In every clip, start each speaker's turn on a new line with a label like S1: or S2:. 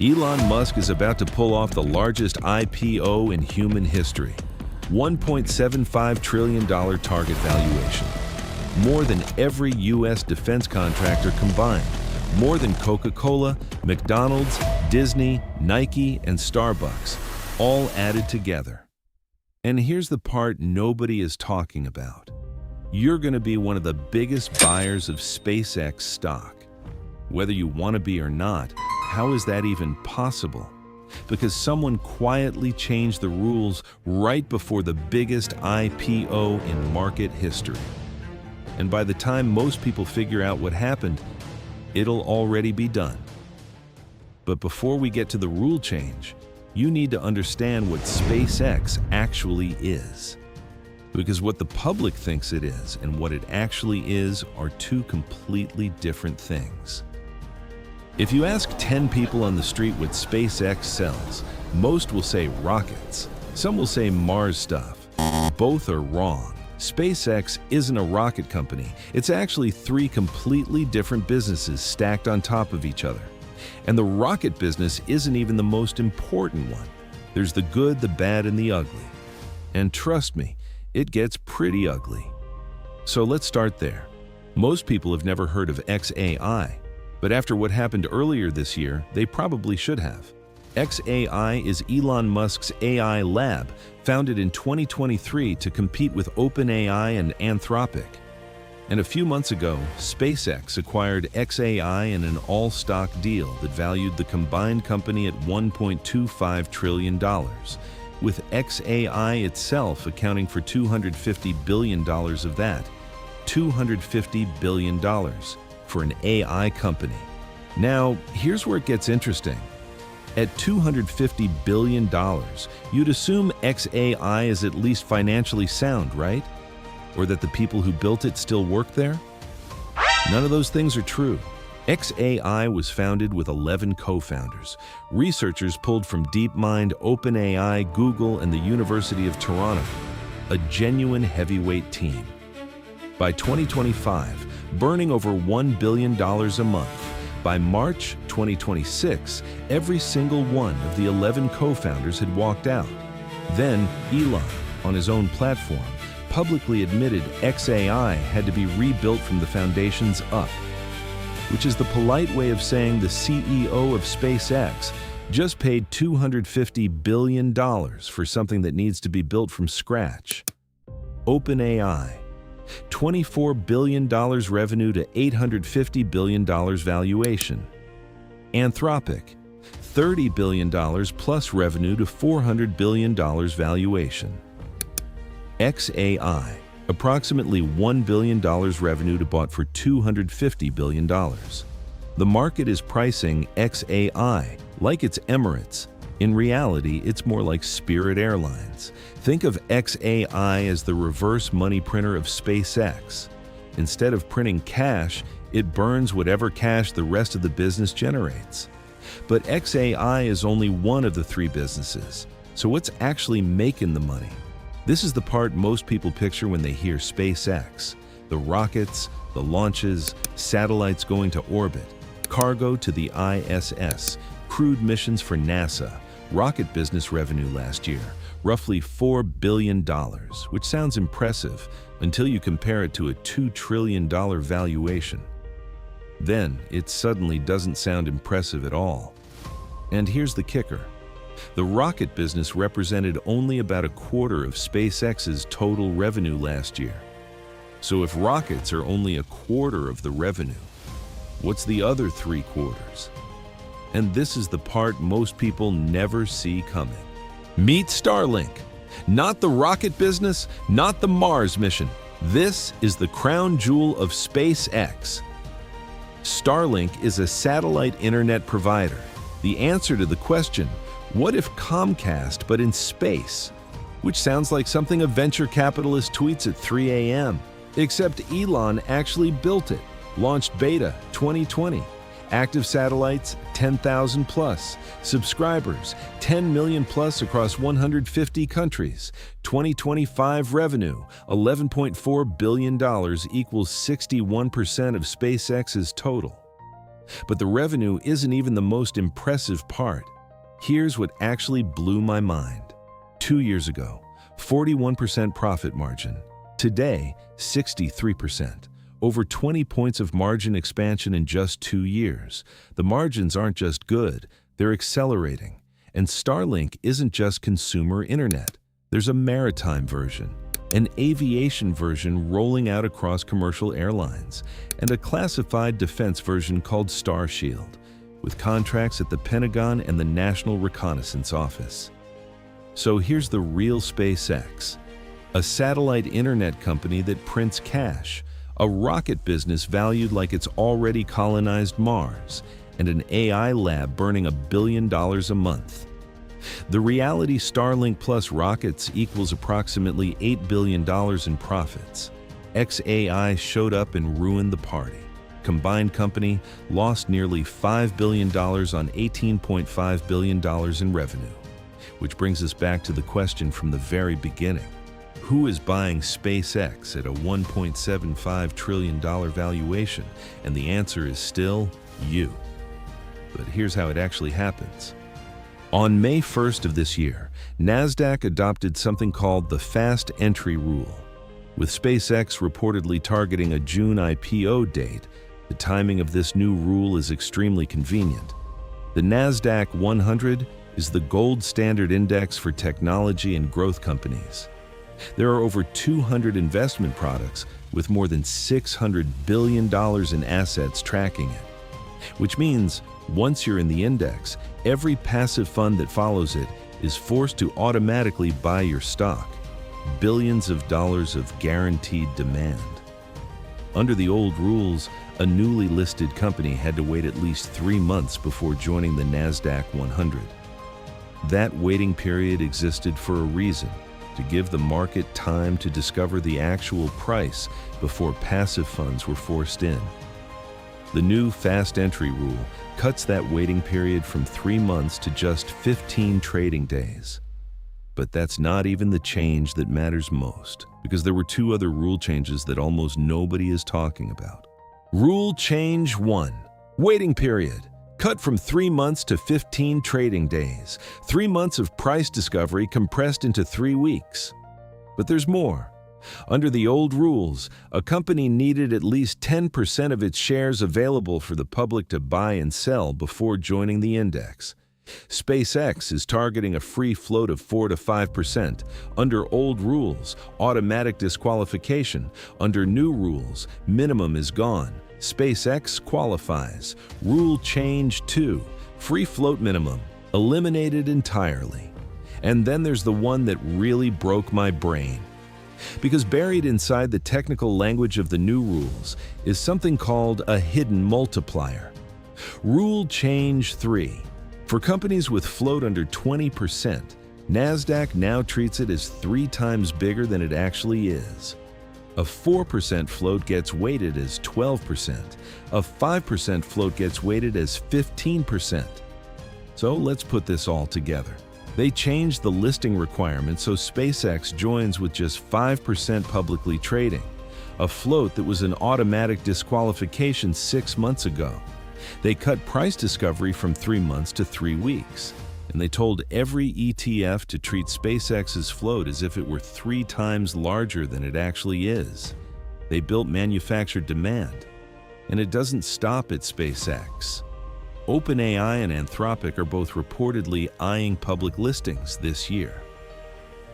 S1: Elon Musk is about to pull off the largest IPO in human history. $1.75 trillion target valuation. More than every U.S. defense contractor combined. More than Coca-Cola, McDonald's, Disney, Nike, and Starbucks, all added together. And here's the part nobody is talking about. You're going to be one of the biggest buyers of SpaceX stock. Whether you want to be or not, how is that even possible? Because someone quietly changed the rules right before the biggest IPO in market history. And by the time most people figure out what happened, it'll already be done. But before we get to the rule change, you need to understand what SpaceX actually is. Because what the public thinks it is and what it actually is are two completely different things. If you ask 10 people on the street what SpaceX sells, most will say rockets. Some will say Mars stuff. Both are wrong. SpaceX isn't a rocket company. It's actually three completely different businesses stacked on top of each other. And the rocket business isn't even the most important one. There's the good, the bad, and the ugly. And trust me, it gets pretty ugly. So let's start there. Most people have never heard of xAI. But after what happened earlier this year, they probably should have. xAI is Elon Musk's AI lab, founded in 2023 to compete with OpenAI and Anthropic. And a few months ago, SpaceX acquired xAI in an all-stock deal that valued the combined company at $1.25 trillion, with xAI itself accounting for $250 billion of that. $250 billion. For an AI company. Now, here's where it gets interesting. At $250 billion, you'd assume xAI is at least financially sound, right? Or that the people who built it still work there? None of those things are true. xAI was founded with 11 co-founders, researchers pulled from DeepMind, OpenAI, Google, and the University of Toronto, a genuine heavyweight team. By 2025, burning over $1 billion a month. By March 2026, every single one of the 11 co-founders had walked out. Then Elon, on his own platform, publicly admitted xAI had to be rebuilt from the foundations up, which is the polite way of saying the CEO of SpaceX just paid $250 billion for something that needs to be built from scratch. OpenAI. $24 billion revenue to $850 billion valuation. Anthropic, $30 billion plus revenue to $400 billion valuation. xAI, approximately $1 billion revenue to bought for $250 billion. The market is pricing xAI like it's Emirates. In reality, it's more like Spirit Airlines. Think of xAI as the reverse money printer of SpaceX. Instead of printing cash, it burns whatever cash the rest of the business generates. But xAI is only one of the three businesses. So what's actually making the money? This is the part most people picture when they hear SpaceX. The rockets, the launches, satellites going to orbit, cargo to the ISS, crewed missions for NASA. Rocket business revenue last year, roughly $4 billion, which sounds impressive until you compare it to a $2 trillion valuation. Then it suddenly doesn't sound impressive at all. And here's the kicker. The rocket business represented only about a quarter of SpaceX's total revenue last year. So if rockets are only a quarter of the revenue, what's the other 3/4? And this is the part most people never see coming. Meet Starlink. Not the rocket business, not the Mars mission. This is the crown jewel of SpaceX. Starlink is a satellite internet provider. The answer to the question, what if Comcast but in space? Which sounds like something a venture capitalist tweets at 3 a.m. Except Elon actually built it. Launched beta 2020. Active satellites, 10,000 plus. Subscribers, 10 million plus across 150 countries. 2025 revenue, $11.4 billion equals 61% of SpaceX's total. But the revenue isn't even the most impressive part. Here's what actually blew my mind. 2 years ago, 41% profit margin. Today, 63%. Over 20 points of margin expansion in just 2 years. The margins aren't just good, they're accelerating. And Starlink isn't just consumer internet. There's a maritime version, an aviation version rolling out across commercial airlines, and a classified defense version called Starshield, with contracts at the Pentagon and the National Reconnaissance Office. So here's the real SpaceX, a satellite internet company that prints cash, a rocket business valued like it's already colonized Mars, and an AI lab burning $1 billion a month. The reality Starlink plus rockets equals approximately $8 billion in profits. XAI showed up and ruined the party. Combined company lost nearly $5 billion on $18.5 billion in revenue. Which brings us back to the question from the very beginning. Who is buying SpaceX at a $1.75 trillion valuation? And the answer is still you. But here's how it actually happens. On May 1st of this year, Nasdaq adopted something called the Fast Entry rule. With SpaceX reportedly targeting a June IPO date, the timing of this new rule is extremely convenient. The Nasdaq 100 is the gold standard index for technology and growth companies. There are over 200 investment products with more than $600 billion in assets tracking it, which means once you're in the index, every passive fund that follows it is forced to automatically buy your stock. Billions of dollars of guaranteed demand. Under the old rules, a newly listed company had to wait at least 3 months before joining the Nasdaq 100. That waiting period existed for a reason, to give the market time to discover the actual price before passive funds were forced in. The new Fast Entry rule cuts that waiting period from 3 months to just 15 trading days. But that's not even the change that matters most, because there were 2 other rule changes that almost nobody is talking about. Rule change 1, waiting period, cut from 3 months to 15 trading days. 3 months of price discovery compressed into 3 weeks. But there's more. Under the old rules, a company needed at least 10% of its shares available for the public to buy and sell before joining the index. SpaceX is targeting a free float of 4 to 5%. Under old rules, automatic disqualification. Under new rules, minimum is gone. SpaceX qualifies. Rule change 2, free float minimum, eliminated entirely. And then there's the one that really broke my brain. Because buried inside the technical language of the new rules is something called a hidden multiplier. Rule change 3. For companies with float under 20%, Nasdaq now treats it as 3 times bigger than it actually is. A 4% float gets weighted as 12%. A 5% float gets weighted as 15%. So let's put this all together. They changed the listing requirement so SpaceX joins with just 5% publicly trading, a float that was an automatic disqualification 6 months ago. They cut price discovery from 3 months to 3 weeks, and they told every ETF to treat SpaceX's float as if it were 3 times larger than it actually is. They built manufactured demand, and it doesn't stop at SpaceX. OpenAI and Anthropic are both reportedly eyeing public listings this year.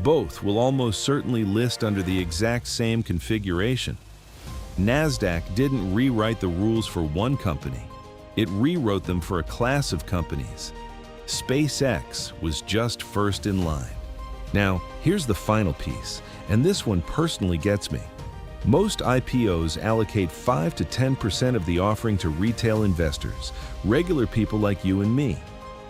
S1: Both will almost certainly list under the exact same configuration. Nasdaq didn't rewrite the rules for one company. It rewrote them for a class of companies. SpaceX was just first in line. Now, here's the final piece, and this one personally gets me. Most IPOs allocate 5 to 10% of the offering to retail investors, regular people like you and me.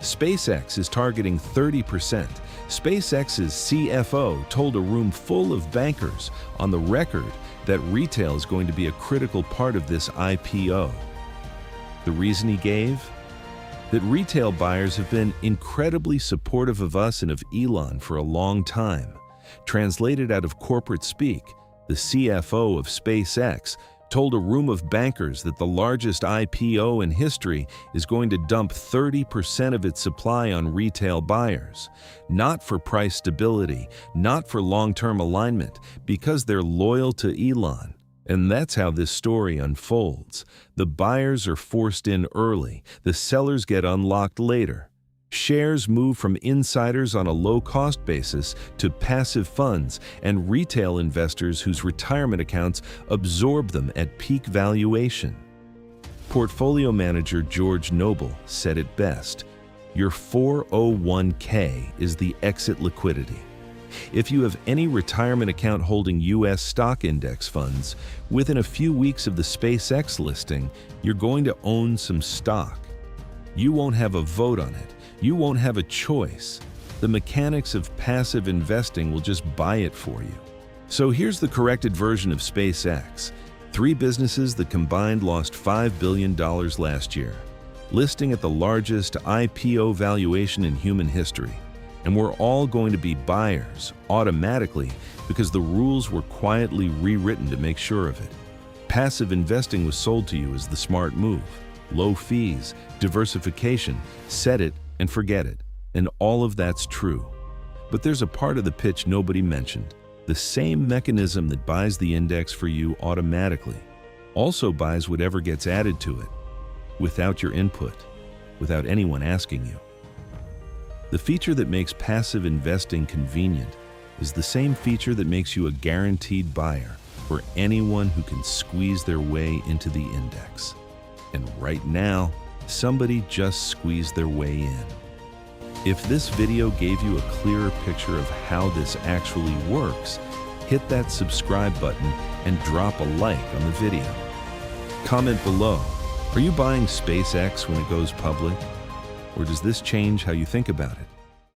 S1: SpaceX is targeting 30%. SpaceX's CFO told a room full of bankers on the record that retail is going to be a critical part of this IPO. The reason he gave? That retail buyers have been incredibly supportive of us and of Elon for a long time. Translated out of corporate speak, the CFO of SpaceX told a room of bankers that the largest IPO in history is going to dump 30% of its supply on retail buyers, not for price stability, not for long-term alignment, because they're loyal to Elon. And that's how this story unfolds. The buyers are forced in early, the sellers get unlocked later. Shares move from insiders on a low-cost basis to passive funds and retail investors whose retirement accounts absorb them at peak valuation. Portfolio manager George Noble said it best, "Your 401k is the exit liquidity." If you have any retirement account holding U.S. stock index funds, within a few weeks of the SpaceX listing, you're going to own some stock. You won't have a vote on it. You won't have a choice. The mechanics of passive investing will just buy it for you. So here's the corrected version of SpaceX. 3 businesses that combined lost $5 billion last year, listing at the largest IPO valuation in human history. And we're all going to be buyers automatically because the rules were quietly rewritten to make sure of it. Passive investing was sold to you as the smart move. Low fees, diversification, set it and forget it. And all of that's true. But there's a part of the pitch nobody mentioned. The same mechanism that buys the index for you automatically also buys whatever gets added to it, without your input, without anyone asking you. The feature that makes passive investing convenient is the same feature that makes you a guaranteed buyer for anyone who can squeeze their way into the index. And right now, somebody just squeezed their way in. If this video gave you a clearer picture of how this actually works, hit that subscribe button and drop a like on the video. Comment below, are you buying SpaceX when it goes public? Or does this change how you think about it?